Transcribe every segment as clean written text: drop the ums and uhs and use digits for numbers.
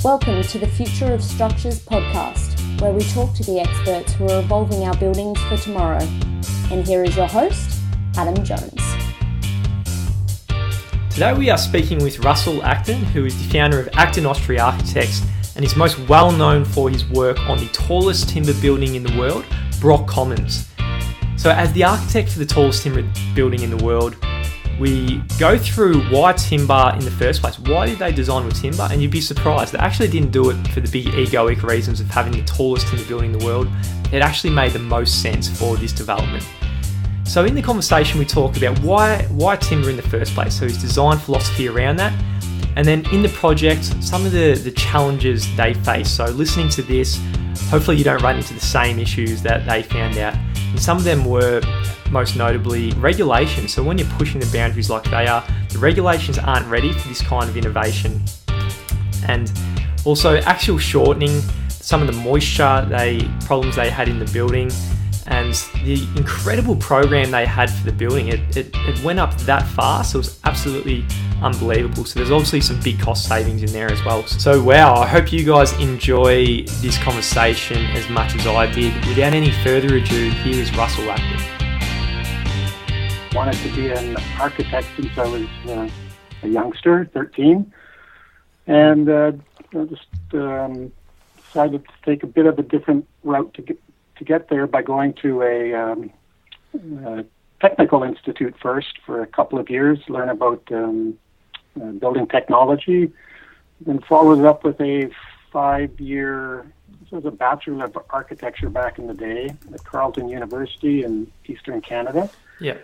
Welcome to the Future of Structures podcast, where we talk to the experts who are evolving our buildings for tomorrow. And here is your host, Adam Jones. Today we are speaking with Russell Acton, who is the founder of Acton Ostry Architects and is most well known for his work on the tallest timber building in the world, Brock Commons. So as the architect for the tallest timber building in the world, we go through why timber in the first place. Why did they design with timber? And you'd be surprised, they actually didn't do it for the big egoic reasons of having the tallest timber building in the world. It actually made the most sense for this development. So in the conversation we talk about why timber in the first place, so his design philosophy around that, and then in the project, some of the challenges they face. So listening to this, hopefully you don't run into the same issues that they found out. And some of them were most notably regulations. So when you're pushing the boundaries like they are, the regulations aren't ready for this kind of innovation. And also actual shortening, some of the moisture problems they had in the building, and the incredible program they had for the building. It went up that far, so it was absolutely unbelievable. So there's obviously some big cost savings in there as well. So wow, I hope you guys enjoy this conversation as much as I did. Without any further ado, here is Russell Acton. Wanted to be an architect since I was a youngster, 13, and just decided to take a bit of a different route to get there by going to a technical institute first for a couple of years, learn about building technology, then followed up with a 5-year, this was a Bachelor of Architecture back in the day at Carleton University in Eastern Canada. Yeah.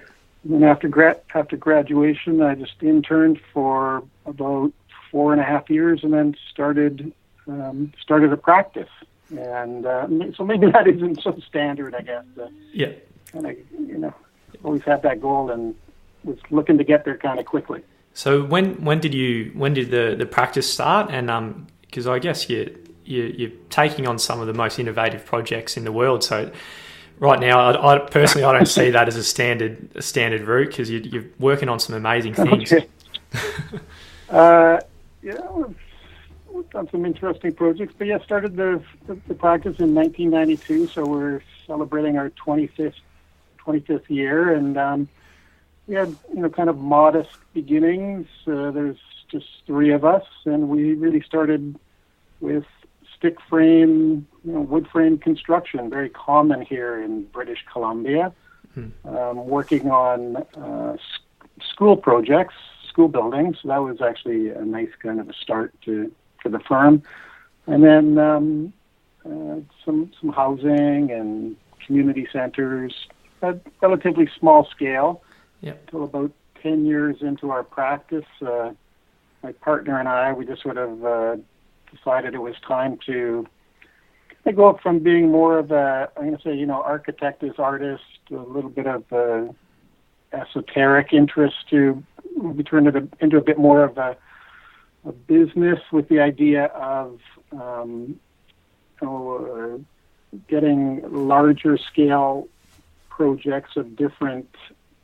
And then after graduation, I just interned for about 4.5 years, and then started a practice. And so maybe that isn't so standard, I guess. Yeah. And I, always had that goal and was looking to get there kind of quickly. So when did the practice start? And because I guess you're taking on some of the most innovative projects in the world. So right now, I personally don't see that as a standard route, because you're working on some amazing things. Okay. We've done some interesting projects, but yeah, started the practice in 1992, so we're celebrating our 25th year, and we had kind of modest beginnings. There's just 3 of us, and we really started with stick frame, wood frame construction, very common here in British Columbia. Working on school projects, school buildings. So that was actually a nice kind of a start to the firm, and then some housing and community centers at relatively small scale. Yeah. Till about 10 years into our practice, my partner and I, we just sort of decided it was time to go up from being more of a, I'm going to say, architect as artist, a little bit of esoteric interest, to we turned it into a bit more of a business, with the idea of getting larger scale projects of different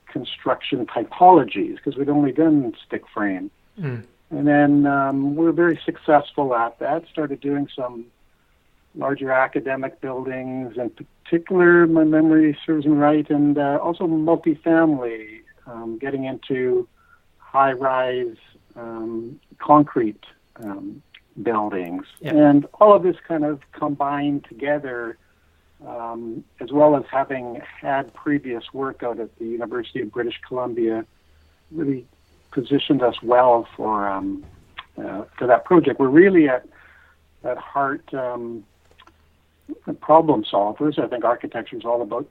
construction typologies, because we'd only done stick frame. And then we were very successful at that, started doing some larger academic buildings, in particular, my memory serves me right, and also multifamily, getting into high-rise concrete buildings. Yeah. And all of this kind of combined together, as well as having had previous work out at the University of British Columbia, really positioned us well for that project. We're really at heart problem solvers. I think architecture is all about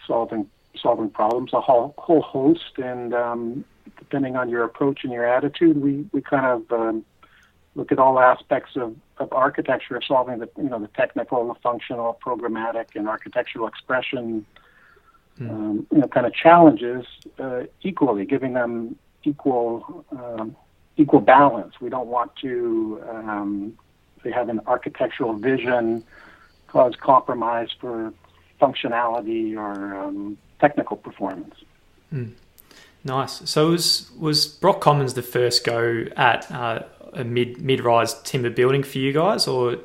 solving problems, a whole host, and depending on your approach and your attitude, we kind of look at all aspects of architecture, solving the technical, the functional, programmatic, and architectural expression kind of challenges equally, giving them equal balance. We don't want to they have an architectural vision cause compromise for functionality or technical performance. Nice. So was Brock Commons the first go at a mid-rise timber building for you guys, or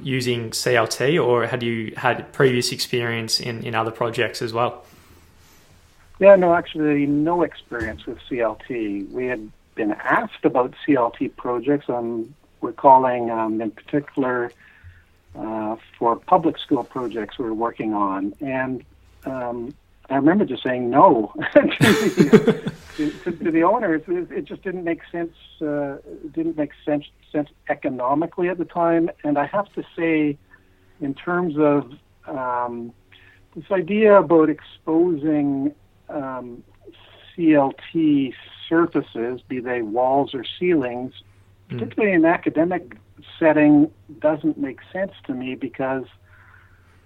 using CLT, or had you had previous experience in other projects as well? Yeah, no, actually no experience with CLT. We had been asked about CLT projects. I'm recalling in particular for public school projects we were working on, and I remember just saying no to the owners. It just didn't make sense. Didn't make sense economically at the time. And I have to say, in terms of this idea about exposing CLT surfaces, be they walls or ceilings, particularly in an academic setting, doesn't make sense to me, because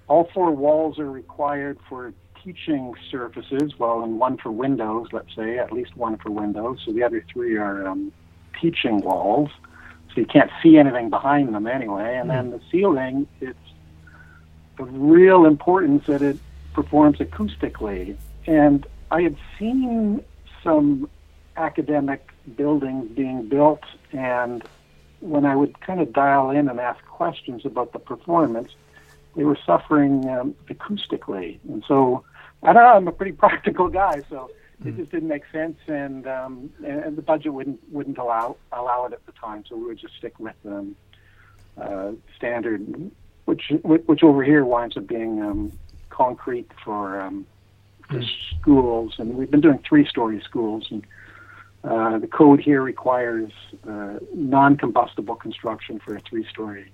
all four walls are required for teaching surfaces, well, and one for windows, let's say, at least one for windows. So the other three are teaching walls, so you can't see anything behind them anyway. And then the ceiling, it's of real importance that it performs acoustically. And I had seen some academic buildings being built, and when I would kind of dial in and ask questions about the performance, they were suffering acoustically. And so, I don't know, I'm a pretty practical guy, so it just didn't make sense, and the budget wouldn't allow it at the time, so we would just stick with standard, which over here winds up being concrete for schools, and we've been doing 3-story schools, and the code here requires non-combustible construction for a 3-story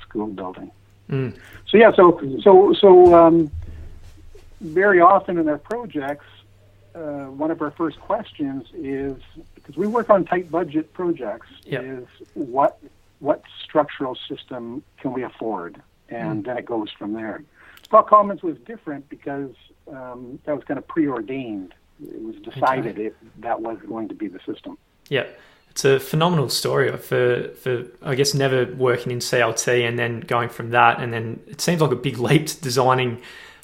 school building. So yeah, so very often in our projects, one of our first questions is, because we work on tight budget projects, is what structural system can we afford, and then it goes from there. Brock Commons was different because that was kind of preordained. It was decided that was going to be the system. Yeah. It's a phenomenal story for I guess never working in CLT and then going from that, and then it seems like a big leap to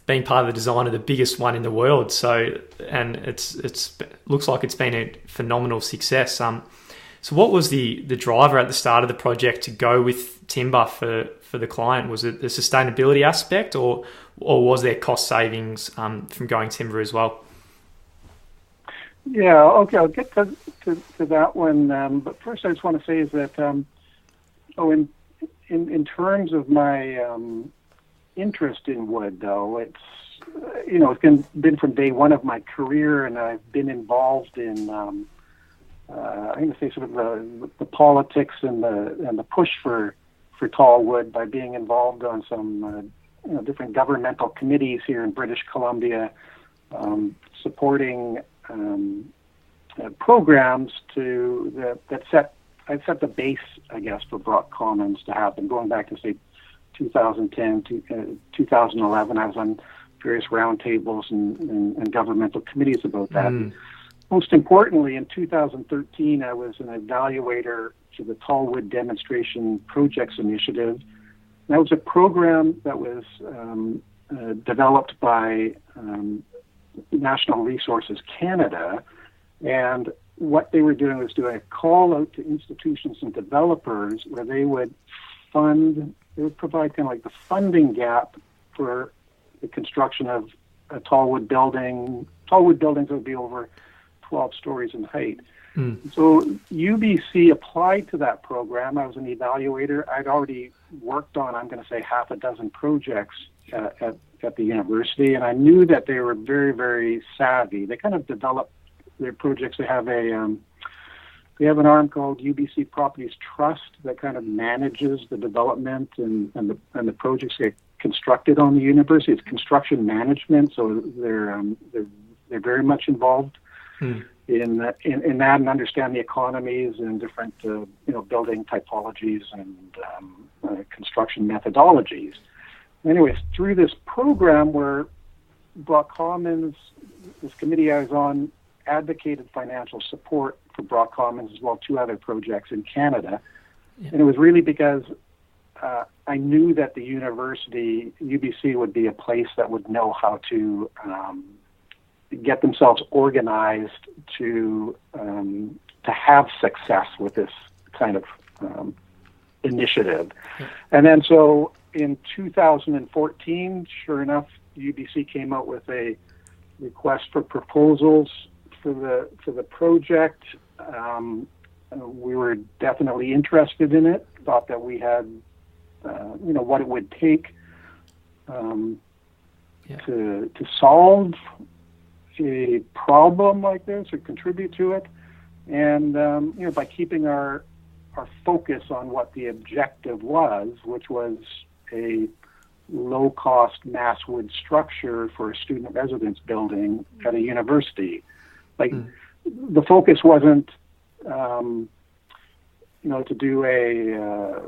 being part of the design of the biggest one in the world. So, and it's looks like it's been a phenomenal success. So what was the driver at the start of the project to go with timber for the client? Was it the sustainability aspect, or was there cost savings from going timber as well? Yeah, okay, I'll get to that one. But first, I just want to say is that, in terms of my interest in wood, though, it's it's been from day one of my career, and I've been involved in I'm going to say sort of the politics and the push for tall wood by being involved on some different governmental committees here in British Columbia, supporting programs that set the base, I guess, for Brock Commons to happen. Going back to say 2010 to 2011, I was on various roundtables and governmental committees about that. Most importantly, in 2013, I was an evaluator for the Tallwood Demonstration Projects Initiative. That was a program that was developed by National Resources Canada, and what they were doing was doing a call out to institutions and developers where they would provide kind of like the funding gap for the construction of a tallwood building. Tallwood buildings would be over 12 stories in height. So UBC applied to that program. I was an evaluator. I'd already worked on, I'm going to say, half a dozen projects at the university, and I knew that they were very, very savvy. They kind of develop their projects. They have an arm called UBC Properties Trust that kind of manages the development and the projects get constructed on the university. It's construction management, so they're very much involved in that and understand the economies and different building typologies and construction methodologies. Anyways, through this program where Brock Commons, this committee I was on, advocated financial support for Brock Commons as well as 2 other projects in Canada. And it was really because I knew that the university, UBC, would be a place that would know how to get themselves organized to have success with this kind of initiative. And then so in 2014, sure enough, UBC came out with a request for proposals for the project. We were definitely interested in it, thought that we had, what it would take to solve a problem like this or contribute to it. And, by keeping our focus on what the objective was, which was a low-cost mass wood structure for a student residence building at a university. The focus wasn't, to do a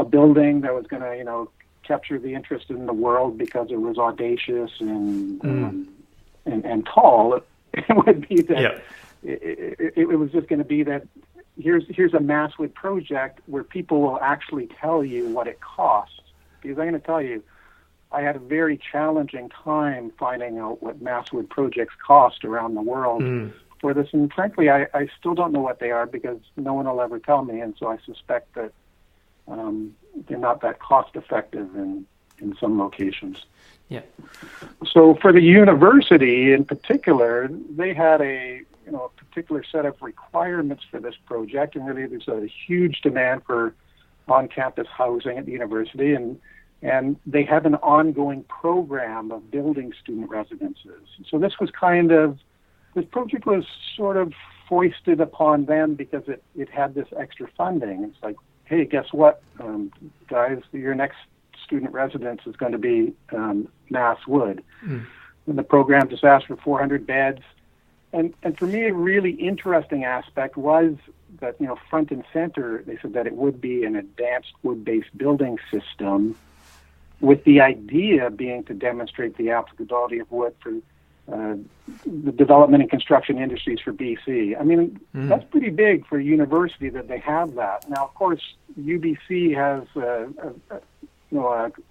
building that was going to, capture the interest in the world because it was audacious and tall. It would be that it was just going to be that here's a mass wood project where people will actually tell you what it costs. Because I'm going to tell you, I had a very challenging time finding out what mass wood projects cost around the world for this. And frankly, I still don't know what they are because no one will ever tell me. And so I suspect that they're not that cost effective in some locations. Yeah. So for the university in particular, they had a particular set of requirements for this project, and really there's a huge demand for on-campus housing at the university, and they have an ongoing program of building student residences. So this project was sort of foisted upon them because it had this extra funding. It's like, hey, guess what, guys, your next student residence is going to be mass wood. And the program just asked for 400 beds. And for me, a really interesting aspect was that, front and center, they said that it would be an advanced wood-based building system, with the idea being to demonstrate the applicability of wood for the development and construction industries for BC. I mean, that's pretty big for a university that they have that. Now, of course, UBC has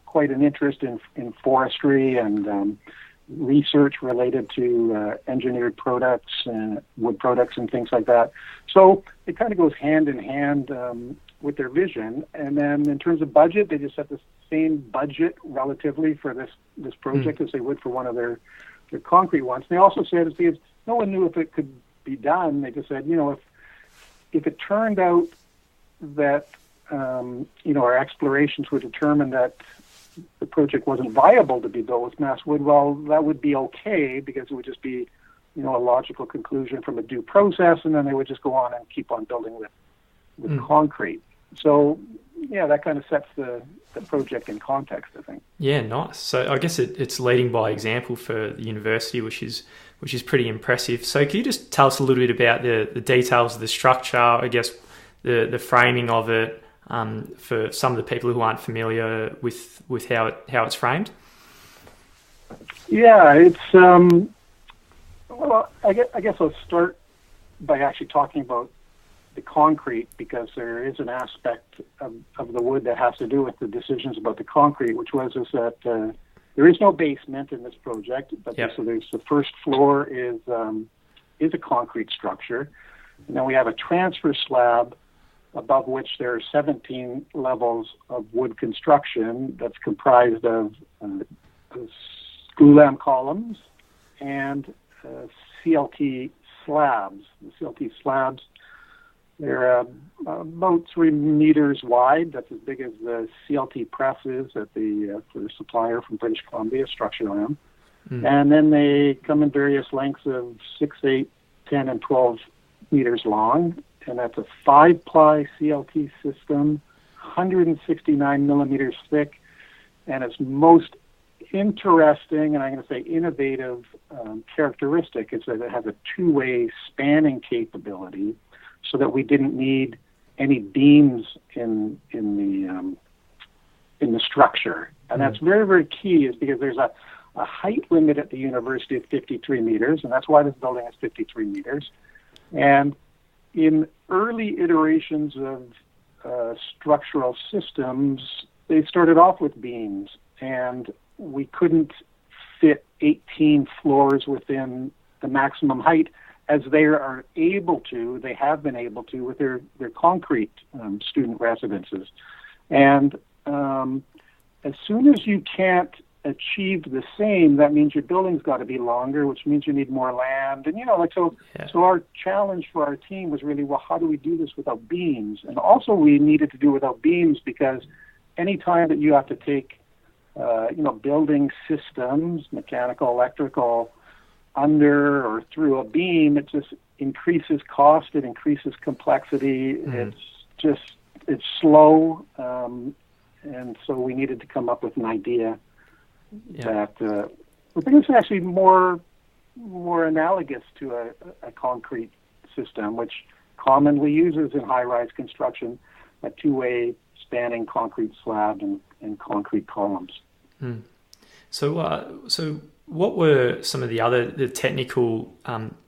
quite an interest in forestry and research related to engineered products and wood products and things like that. So it kind of goes hand in hand with their vision. And then in terms of budget, they just set the same budget relatively for this project as they would for one of their concrete ones. They also said, because no one knew if it could be done, they just said, if it turned out that, our explorations would determine that the project wasn't viable to be built with mass wood, well, that would be okay because it would just be, a logical conclusion from a due process, and then they would just go on and keep on building with concrete. So, that kind of sets the project in context, I think. Yeah, nice. So I guess it's leading by example for the university, which is pretty impressive. So can you just tell us a little bit about the details of the structure, I guess the framing of it, for some of the people who aren't familiar with how it's framed? Yeah, it's I guess I'll start by actually talking about the concrete, because there is an aspect of the wood that has to do with the decisions about the concrete, which was that there is no basement in this project, but so there's the first floor is a concrete structure, and then we have a transfer slab above which there are 17 levels of wood construction that's comprised of glulam columns and CLT slabs. The CLT slabs, they're about 3 meters wide. That's as big as the CLT press is at for the supplier from British Columbia, Structural M. And then they come in various lengths of 6, 8, 10, and 12 meters long. And that's a 5-ply CLT system, 169 millimeters thick. And its most interesting, and I'm going to say innovative characteristic is that it has a 2-way spanning capability, so that we didn't need any beams in the structure. And that's very, very key, is because there's a height limit at the university of 53 meters, and that's why this building is 53 meters. And in early iterations of structural systems, they started off with beams, and we couldn't fit 18 floors within the maximum height as they are able to, they have been able to with their concrete student residences. And as soon as you can't achieve the same, that means your building's got to be longer, which means you need more land. And, so our challenge for our team was really, well, how do we do this without beams? And also we needed to do without beams because any time that you have to take, building systems, mechanical, electrical, under or through a beam, it just increases cost, it increases complexity, it's slow, and so we needed to come up with an idea that I think it's actually more analogous to a concrete system, which commonly uses in high-rise construction a two-way spanning concrete slab and concrete columns. So what were some of the technical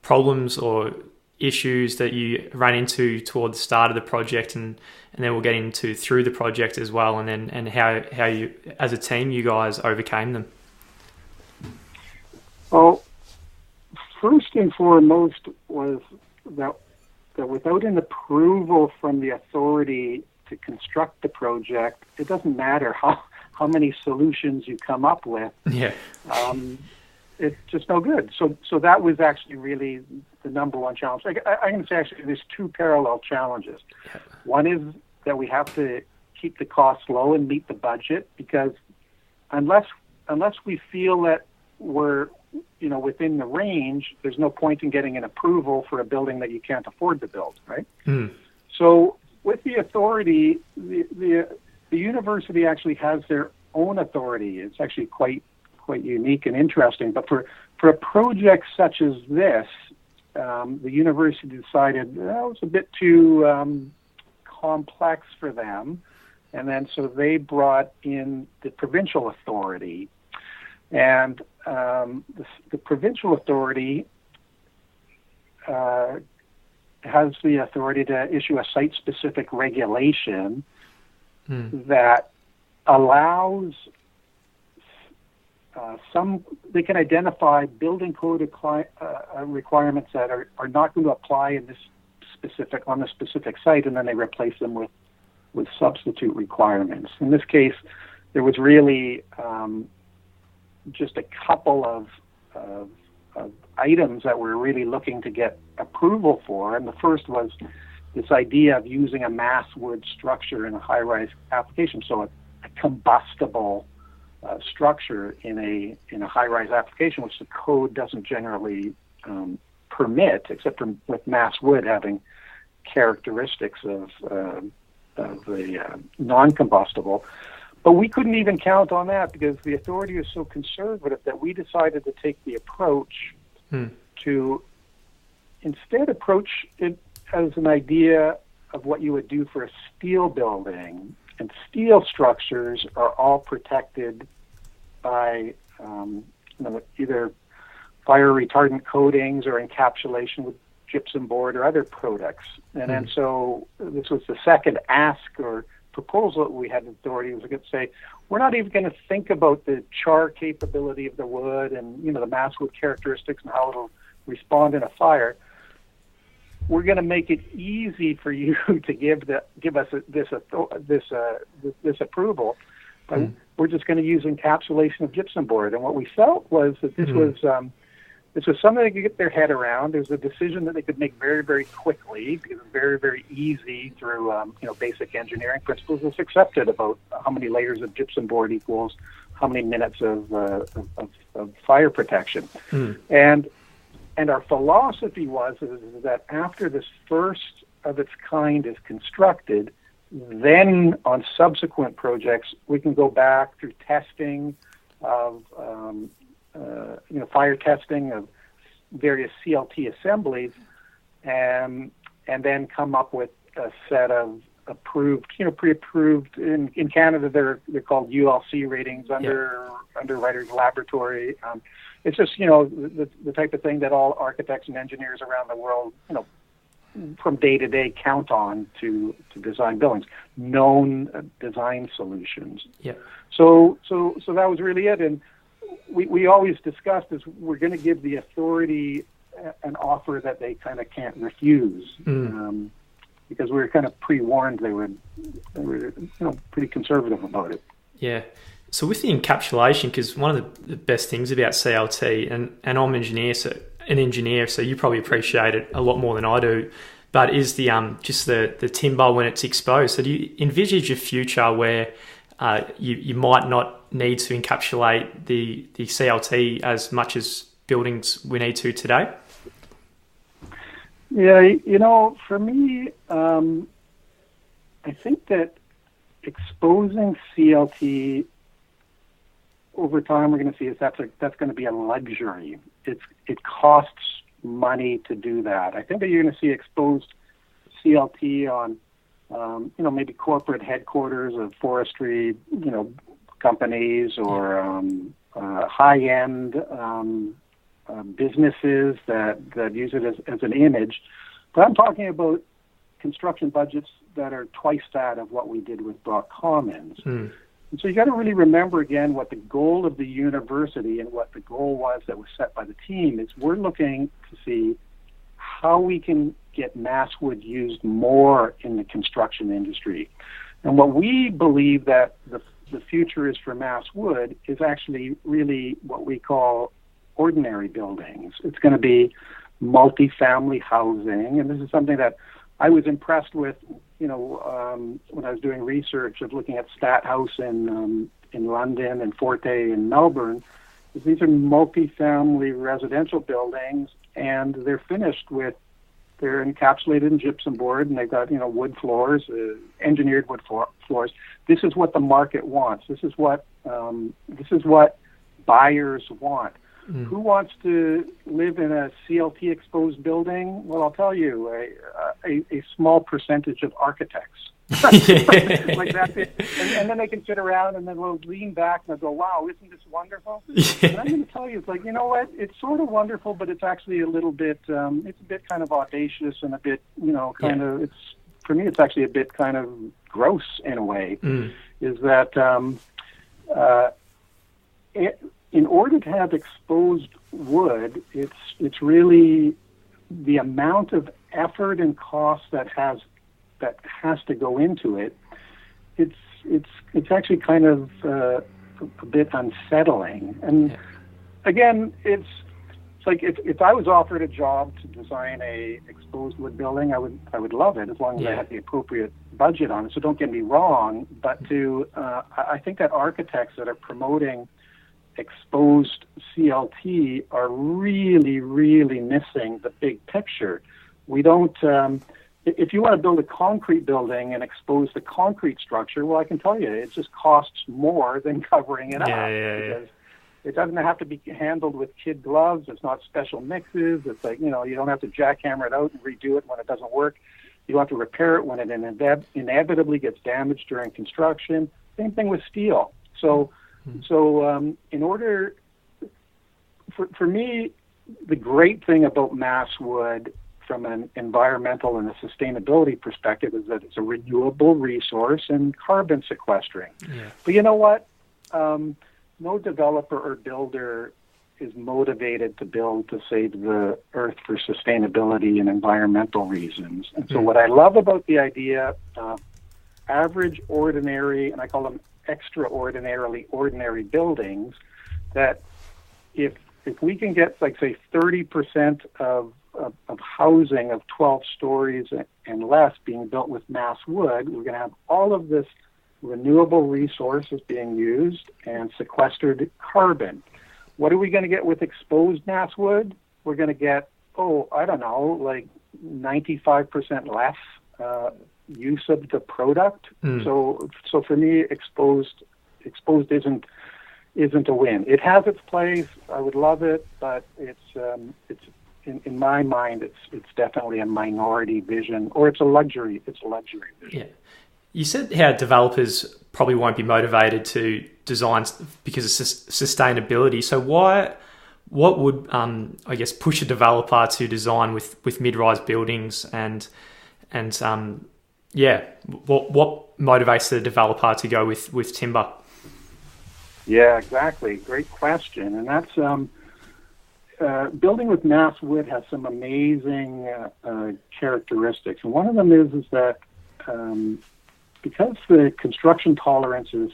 problems or issues that you ran into toward the start of the project, and then we'll get into through the project as well, and how you, as a team, you guys overcame them? Well, first and foremost was that without an approval from the authority to construct the project, it doesn't matter how many solutions you come up with. It's just no good. So that was actually really the number one challenge. I can say actually there's two parallel challenges. One is that we have to keep the costs low and meet the budget, because unless we feel that we're within the range, there's no point in getting an approval for a building that you can't afford to build, right? So with the authority, the university actually has their own authority. It's actually quite unique and interesting. But for a project such as this, the university decided that was a bit too complex for them, and then so they brought in the provincial authority. And the provincial authority has the authority to issue a site-specific regulation that allows they can identify building code requirements that are not going to apply on the specific site, and then they replace them with substitute requirements. In this case, there was really just a couple of items that we're really looking to get approval for, and the first was this idea of using a mass wood structure in a high-rise application, so a combustible structure in a high-rise application, which the code doesn't generally permit, except with mass wood having characteristics of the non-combustible. But we couldn't even count on that because the authority is so conservative that we decided to take the approach to instead approach it as an idea of what you would do for a steel building. And steel structures are all protected by either fire retardant coatings or encapsulation with gypsum board or other products. And then so this was the second ask or proposal that we had authority, was going to say, we're not even going to think about the char capability of the wood and the mass wood characteristics and how it'll respond in a fire. We're going to make it easy for you to give us this approval. But we're just going to use encapsulation of gypsum board. And what we felt was that this was something they could get their head around. It was a decision that they could make very, very quickly. It was very, very easy through basic engineering principles. It's accepted about how many layers of gypsum board equals how many minutes of fire protection. And our philosophy is that after this first of its kind is constructed, then on subsequent projects, we can go back through testing of, fire testing of various CLT assemblies, and then come up with a set of approved, pre-approved. In Canada, they're called ULC ratings, Underwriters Laboratory. It's just, the type of thing that all architects and engineers around the world, from day to day count on to design buildings, known design solutions. So that was really it. And we always discussed is we're going to give the authority an offer that they kind of can't refuse, because we were kind of pre-warned they were pretty conservative about it. Yeah. So with the encapsulation, because one of the best things about CLT, and I'm an engineer, so you probably appreciate it a lot more than I do, but is the just the timber when it's exposed. So do you envisage a future where you might not need to encapsulate the CLT as much as buildings we need to today? Yeah, for me, I think that exposing CLT over time, we're going to see is that's going to be a luxury. It costs money to do that. I think that you're going to see exposed CLT on, maybe corporate headquarters of forestry, companies or high-end businesses that use it as an image. But I'm talking about construction budgets that are twice that of what we did with Brock Commons. And so you got to really remember again what the goal of the university and what the goal was that was set by the team is. We're looking to see how we can get mass wood used more in the construction industry. And what we believe that the future is for mass wood is actually really what we call ordinary buildings. It's going to be multifamily housing, and this is something that I was impressed with, when I was doing research of looking at Stat House in London and Forte in Melbourne. These are multifamily residential buildings, and they're finished with, they're encapsulated in gypsum board, and they've got wood floors, engineered wood floors. This is what the market wants. This is what buyers want. Who wants to live in a CLT exposed building? Well, I'll tell you, a small percentage of architects. Like that's it. And then they can sit around and then they'll lean back and they'll go, wow, isn't this wonderful? And I'm going to tell you, it's like, you know what? It's sort of wonderful, but it's actually a little bit, it's a bit kind of audacious and a bit, it's, for me, it's actually a bit kind of gross in a way, is that in order to have exposed wood, it's really the amount of effort and cost that has to go into it. It's actually kind of a bit unsettling. And again, it's like if I was offered a job to design a exposed wood building, I would love it as long as I had the appropriate budget on it. So don't get me wrong, but I think that architects that are promoting exposed CLT are really, really missing the big picture. We don't, if you want to build a concrete building and expose the concrete structure, well, I can tell you, it just costs more than covering it up. Because it doesn't have to be handled with kid gloves. It's not special mixes. It's like, you don't have to jackhammer it out and redo it when it doesn't work. You don't have to repair it when it inevitably gets damaged during construction. Same thing with steel. So in order, for me, the great thing about mass wood from an environmental and a sustainability perspective is that it's a renewable resource and carbon sequestering. But you know what? No developer or builder is motivated to build to save the earth for sustainability and environmental reasons. And so what I love about the idea of average, ordinary, and I call them extraordinarily ordinary buildings, that if we can get, like, say, 30% of housing of 12 stories and less being built with mass wood, we're going to have all of this renewable resources being used and sequestered carbon. What are we going to get with exposed mass wood? We're going to get, like 95% less use of the product. So for me, exposed isn't a win. It has its place. I would love it, but it's in my mind, it's definitely a minority vision, or it's a luxury. It's a luxury vision. Yeah. You said how developers probably won't be motivated to design because of sustainability. So what would push a developer to design with mid-rise buildings and what motivates the developer to go with timber? Yeah, exactly. Great question. And that's building with mass wood has some amazing characteristics, and one of them is that because the construction tolerance is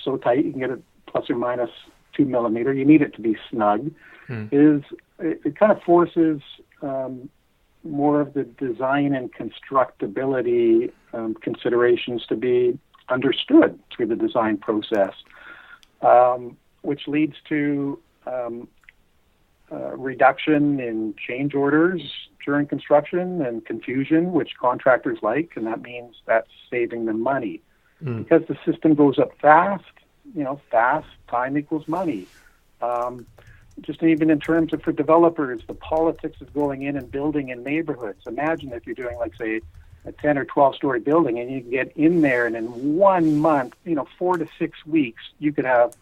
so tight, you can get it plus or minus 2 millimeter. You need it to be snug. It kind of forces more of the design and constructability considerations to be understood through the design process, which leads to reduction in change orders during construction and confusion, which contractors like, and that means that's saving them money. Because the system goes up fast, fast time equals money. Just even in terms of for developers, the politics of going in and building in neighborhoods. Imagine if you're doing, like, say, a 10 or 12-story building, and you can get in there, and in 1 month, 4 to 6 weeks, you could have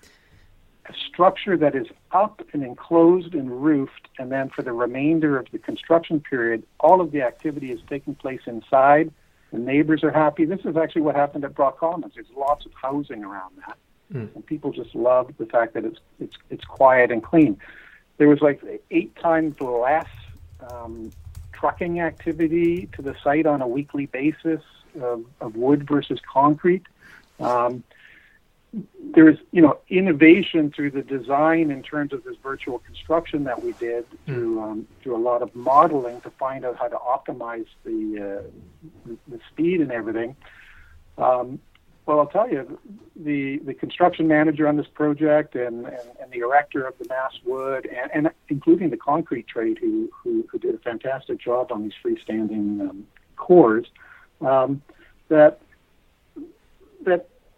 a structure that is up and enclosed and roofed, and then for the remainder of the construction period, all of the activity is taking place inside. The neighbors are happy. This is actually what happened at Brock Commons. There's lots of housing around that. And people just love the fact that it's quiet and clean. There was like 8 times less trucking activity to the site on a weekly basis of wood versus concrete. There was, innovation through the design in terms of this virtual construction that we did through a lot of modeling to find out how to optimize the speed and everything. Well, I'll tell you, the construction manager on this project and the erector of the mass wood, and including the concrete trade who did a fantastic job on these freestanding cores, that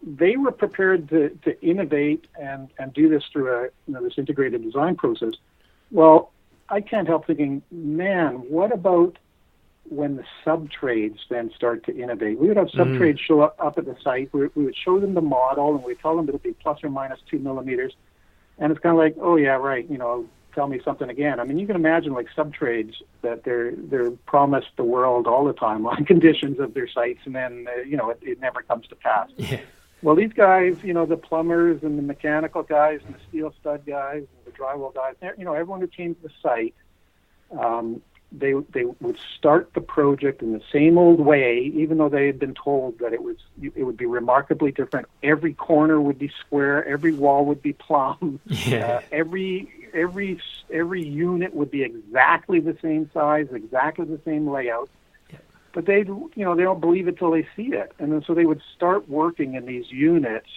they were prepared to innovate and do this through this integrated design process. Well, I can't help thinking, man, what about when the sub-trades then start to innovate? We would have sub-trades show up at the site. We would show them the model, and we'd tell them it'll be plus or minus 2 millimeters. And it's kind of like, oh, yeah, right, tell me something again. I mean, you can imagine, like, sub-trades that they're promised the world all the time on conditions of their sites, and then, it never comes to pass. Yeah. Well, these guys, the plumbers and the mechanical guys and the steel stud guys and the drywall guys, everyone who came to the site, they would start the project in the same old way, even though they had been told that it would be remarkably different. Every corner would be square, every wall would be plumb, every unit would be exactly the same size, exactly the same layout. But they don't believe it till they see it, and then so they would start working in these units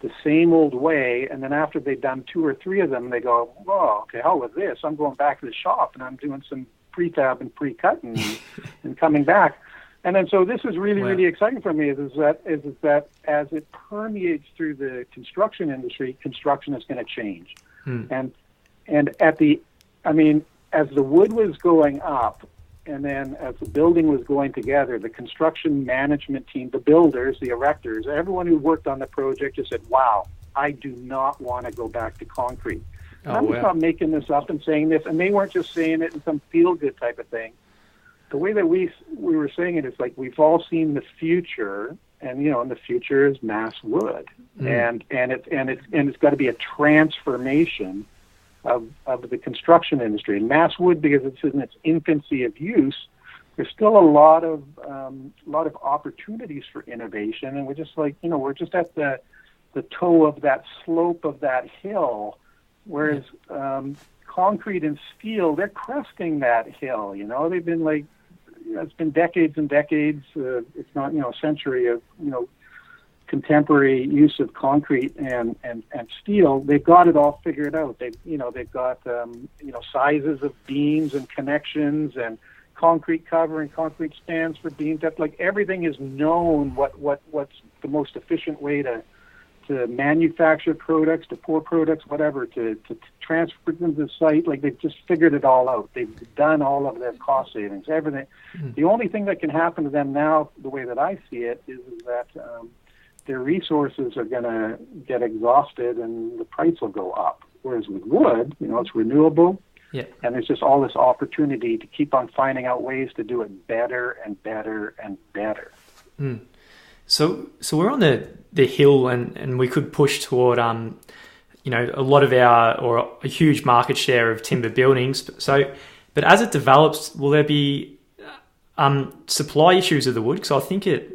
the same old way, and then after they've done 2 or 3 of them, they go, "Oh, okay, hell with this. I'm going back to the shop and I'm doing some prefab and pre-cut and coming back." And then so this is really, really exciting for me is that as it permeates through the construction industry, construction is going to change. And as the wood was going up, and then as the building was going together, the construction management team, the builders, the erectors, everyone who worked on the project just said, "Wow, I do not want to go back to concrete." I'm just not making this up and saying this, and they weren't just saying it in some feel-good type of thing. The way that we were saying it is like we've all seen the future, and and the future is mass wood, and it's got to be a transformation of the construction industry. And mass wood, because it's in its infancy of use, there's still a lot of opportunities for innovation, and we're just we're just at the toe of that slope of that hill. Whereas concrete and steel, they're cresting that hill. They've been it's been decades and decades. It's not a century of contemporary use of concrete and steel. They've got it all figured out. They've got sizes of beams and connections and concrete cover and concrete spans for beams. That's like everything is known. What's the most efficient way to manufacture products, to pour products, whatever, to transfer them to the site. Like, they've just figured it all out. They've done all of their cost savings, everything. The only thing that can happen to them now, the way that I see it, is that their resources are going to get exhausted and the price will go up. Whereas with wood, it's renewable, and there's just all this opportunity to keep on finding out ways to do it better and better and better. So we're on the hill, and we could push toward a lot of or a huge market share of timber buildings. So, but as it develops, will there be supply issues of the wood? Because I think it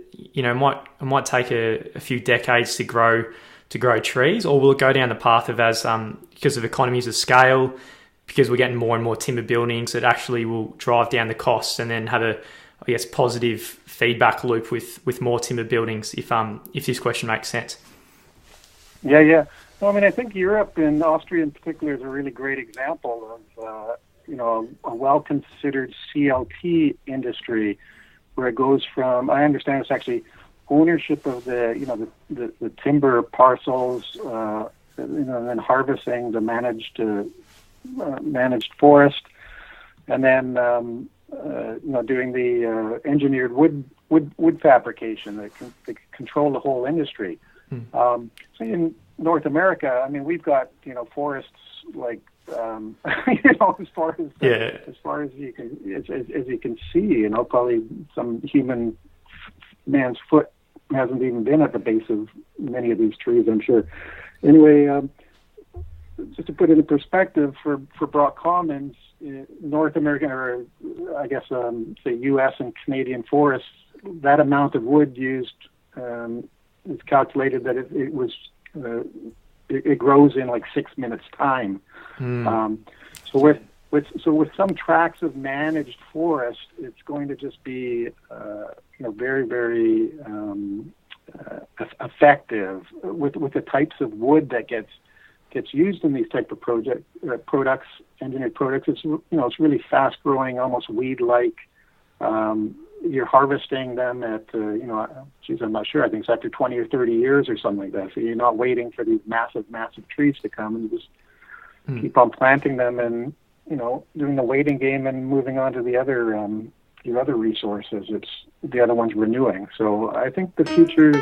might take a few decades to grow trees, or will it go down the path of because of economies of scale, because we're getting more and more timber buildings, it actually will drive down the costs and then have a positive feedback loop with more timber buildings, if this question makes sense. Yeah. Well, I mean, I think Europe and Austria in particular is a really great example of, a well-considered CLT industry where it goes from, I understand it's actually ownership of the timber parcels, and then harvesting the managed forest, and then, doing the engineered wood fabrication that can control the whole industry. So in North America, I mean, we've got forests like as far as you can see, probably some human man's foot hasn't even been at the base of many of these trees, I'm sure. Anyway, just to put it in perspective, for Brock Commons, North American, or I guess say U.S. and Canadian forests, that amount of wood used is calculated that it grows in like 6 minutes time. So with some tracts of managed forest, it's going to just be very, very effective with the types of wood that gets used in these type of products, engineered products. It's really fast growing, almost weed like. You're harvesting them at I'm not sure. I think it's after 20 or 30 years or something like that. So you're not waiting for these massive trees to come, and you just keep on planting them and doing the waiting game and moving on to the other your other resources. It's the other one's renewing. So I think the future's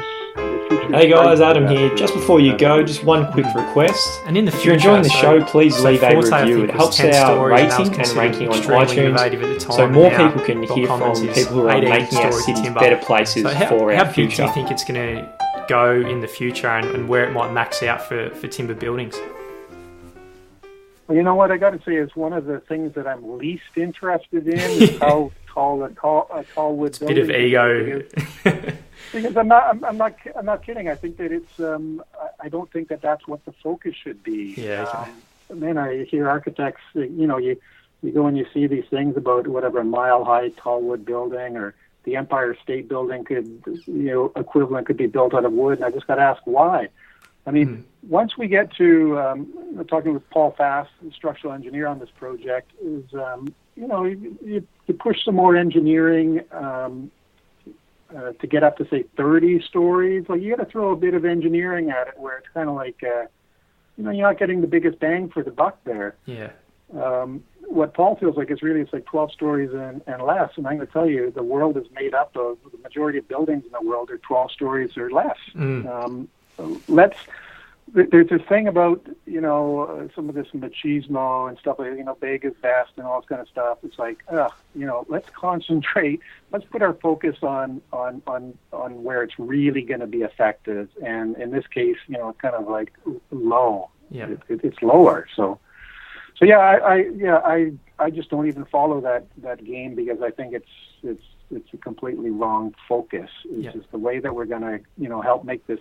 Hey guys, Adam here. Just before you go, just one quick request. And in the future, if you're enjoying the show, please leave a review. It helps our rating and ranking on iTunes, so more people can hear from people who are making our cities better places for our future. How big do you think it's going to go in the future, and where it might max out for timber buildings? Well, you know what I got to say is one of the things that I'm least interested in is how tall a tall wood building. Bit of ego. Because I'm not kidding. I think that it's. I don't think that that's what the focus should be. Yeah. Okay. Then I hear architects. You go and you see these things about whatever a mile high tall wood building, or the Empire State Building equivalent could be built out of wood. And I just got to ask why. I mean, once we get to talking with Paul Fass, the structural engineer on this project, is you push some more engineering to get up to say 30 stories. Like you got to throw a bit of engineering at it, where it's kind of like you're not getting the biggest bang for the buck there. Yeah. What Paul feels like it's like 12 stories and less. And I'm going to tell you, the world is made up of the majority of buildings in the world are 12 stories or less. There's this thing about some of this machismo and stuff like big is best and all this kind of stuff. It's like let's concentrate. Let's put our focus on where it's really going to be effective. And in this case, it's kind of like low. Yeah, it's lower. So I just don't even follow that game, because I think it's a completely wrong focus. It's just the way that we're going to help make this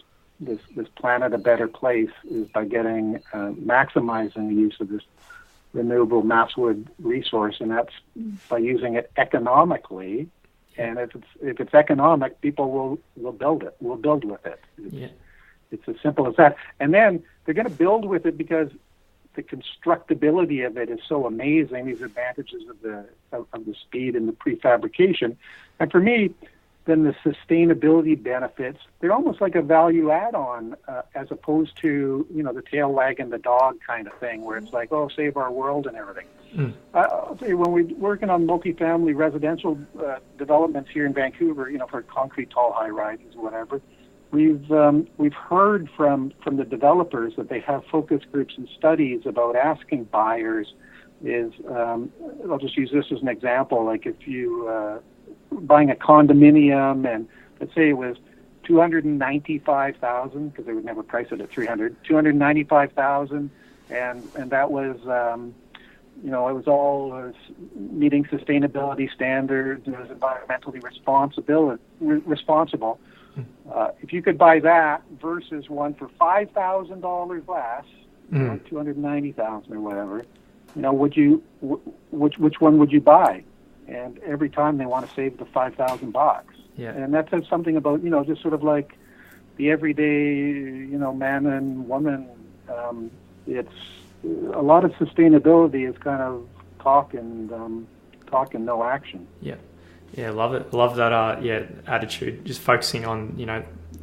planet a better place is by getting maximizing the use of this renewable masswood resource, and that's by using it economically. And if it's economic, people will build it. Will build with it. It's as simple as that. And then they're going to build with it because the constructability of it is so amazing. These advantages of the speed and the prefabrication, and for me, then the sustainability benefits, they're almost like a value add-on, as opposed to, the tail wagging the dog kind of thing, where it's like, oh, save our world and everything. I'll tell you, when we're working on multifamily residential developments here in Vancouver, for concrete tall high rises or whatever, we've heard from the developers that they have focus groups and studies about asking buyers I'll just use this as an example, like if you buying a condominium, and let's say it was $295,000, because they would never price it at $295,000, and that was it was all meeting sustainability standards. It was environmentally responsible. If you could buy that versus one for $5,000 less, $290,000 or whatever, which one would you buy? And every time they want to save the $5,000. Yeah. And that says something about, just sort of like the everyday, man and woman. It's a lot of sustainability is kind of talk and no action. Yeah. Yeah, love it. Love that attitude, just focusing on,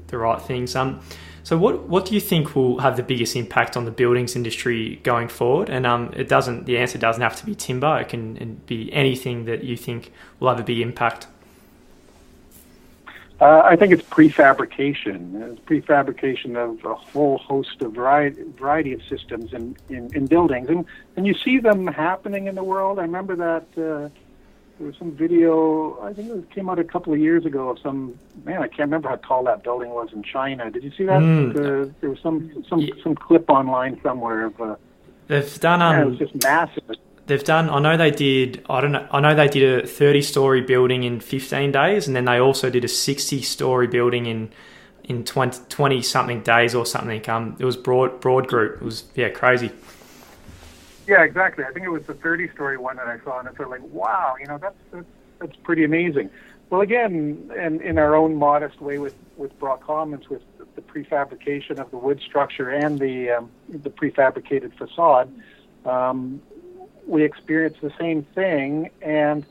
the right things. So what do you think will have the biggest impact on the buildings industry going forward? And the answer doesn't have to be timber. It can be anything that you think will have a big impact. I think it's prefabrication. It's prefabrication of a whole host of variety of systems in buildings. And you see them happening in the world. I remember that there was some video, I think it came out a couple of years ago, of I can't remember how tall that building was in China. Did you see that? There was some clip online somewhere of they've done it was just massive. They've done, I know they did a 30-story building in 15 days, and then they also did a 60-story building in 20-something days or something. It was broad group. It was, crazy. Yeah, exactly. I think it was the 30-story one that I saw, and it's sort of like, wow, that's pretty amazing. Well, again, and in our own modest way with Brock Commons, with the prefabrication of the wood structure and the prefabricated facade, we experienced the same thing, and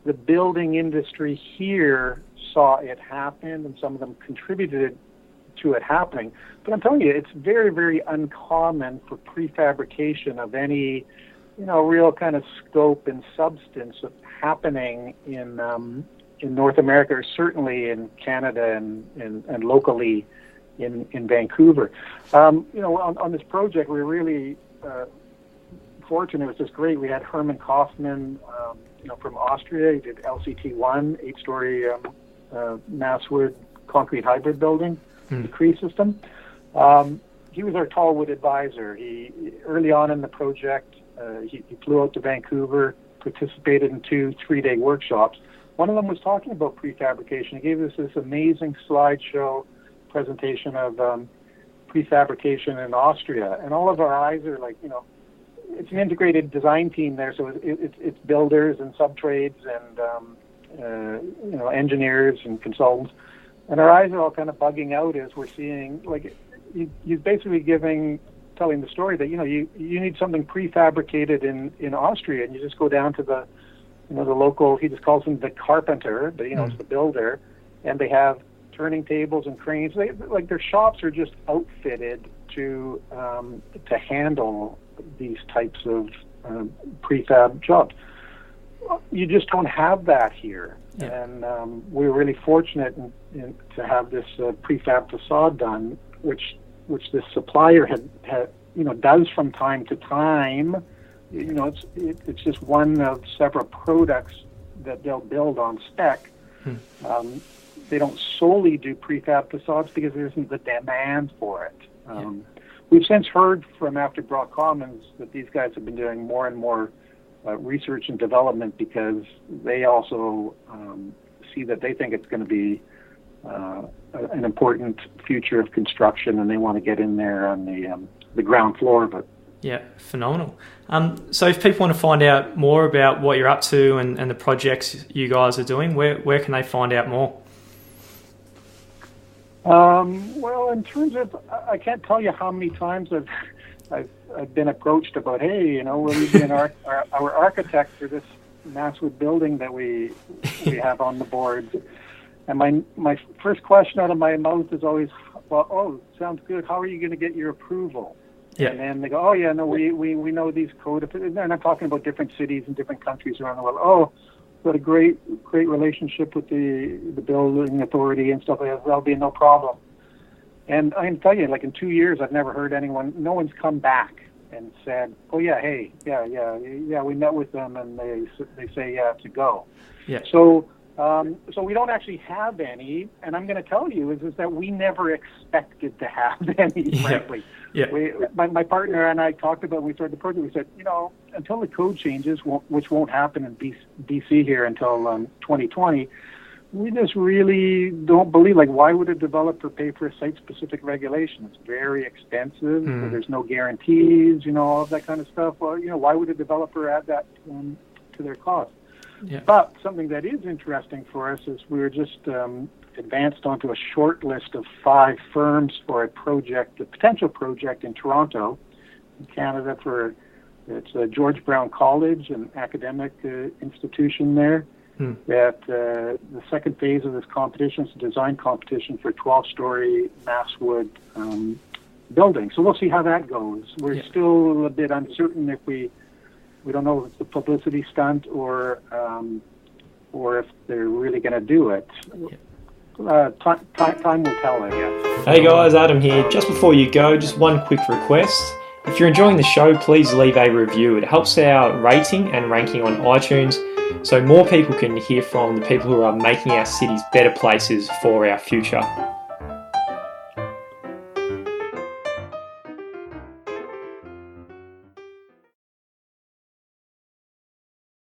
the building industry here saw it happen, and some of them contributed to it happening. But I'm telling you, it's very, very uncommon for prefabrication of any, real kind of scope and substance of happening in North America, or certainly in Canada and locally in Vancouver. On this project, we were really fortunate. It was just great. We had Herman Kaufman, from Austria. He did LCT1, 8-story mass wood concrete hybrid building, the Cree system. He was our tall wood advisor. He early on in the project, he flew out to Vancouver, participated in 2 3-day workshops. One of them was talking about prefabrication. He gave us this amazing slideshow presentation of prefabrication in Austria, and all of our eyes are like, it's an integrated design team there, so it's builders and subtrades and engineers and consultants, and our eyes are all kind of bugging out as we're seeing, like, he's basically telling the story that you need something prefabricated in Austria, and you just go down to the local, he just calls them the carpenter, but it's the builder, and they have turning tables and cranes. Their shops are just outfitted to handle these types of prefab jobs. You just don't have that here. Yeah. And we're really fortunate to have this prefab facade done, which this supplier had does from time to time. It's just one of several products that they'll build on spec. They don't solely do prefab facades because there isn't the demand for it. We've since heard from after Brock Commons that these guys have been doing more and more research and development, because they also see that they think it's going to be an important future of construction, and they want to get in there on the ground floor of it. Yeah, phenomenal. So if people want to find out more about what you're up to and the projects you guys are doing, where can they find out more? Well, in terms of, I can't tell you how many times I've been approached about, hey, will you be our architect for this massive building that we have on the boards? And my first question out of my mouth is always, well, sounds good. How are you going to get your approval? Yeah. And then they go, oh yeah, no, we know these code. And I'm talking about different cities and different countries around the world. Oh, got a great relationship with the building authority and stuff like that. That'll be no problem. And I can tell you, like in 2 years, I've never heard no one's come back and said, oh yeah, hey, yeah, we met with them and they say yeah to go. Yeah. So So we don't actually have any, and I'm going to tell you is that we never expected to have any, frankly. Yeah. My partner and I talked about when we started the project, we said, until the code changes, which won't happen in BC here until 2020, we just really don't believe, why would a developer pay for a site-specific regulation? It's very expensive, so there's no guarantees, all of that kind of stuff. Well, why would a developer add that to their cost? Yeah. But something that is interesting for us is we're just advanced onto a short list of 5 firms for a potential project in Toronto, in Canada. It's George Brown College, an academic institution there. That the second phase of this competition is a design competition for a 12-story mass wood building. So we'll see how that goes. We're still a bit uncertain if we don't know if it's a publicity stunt or if they're really going to do it. Time will tell, I guess. Hey guys, Adam here. Just before you go, just one quick request. If you're enjoying the show, please leave a review. It helps our rating and ranking on iTunes, so more people can hear from the people who are making our cities better places for our future.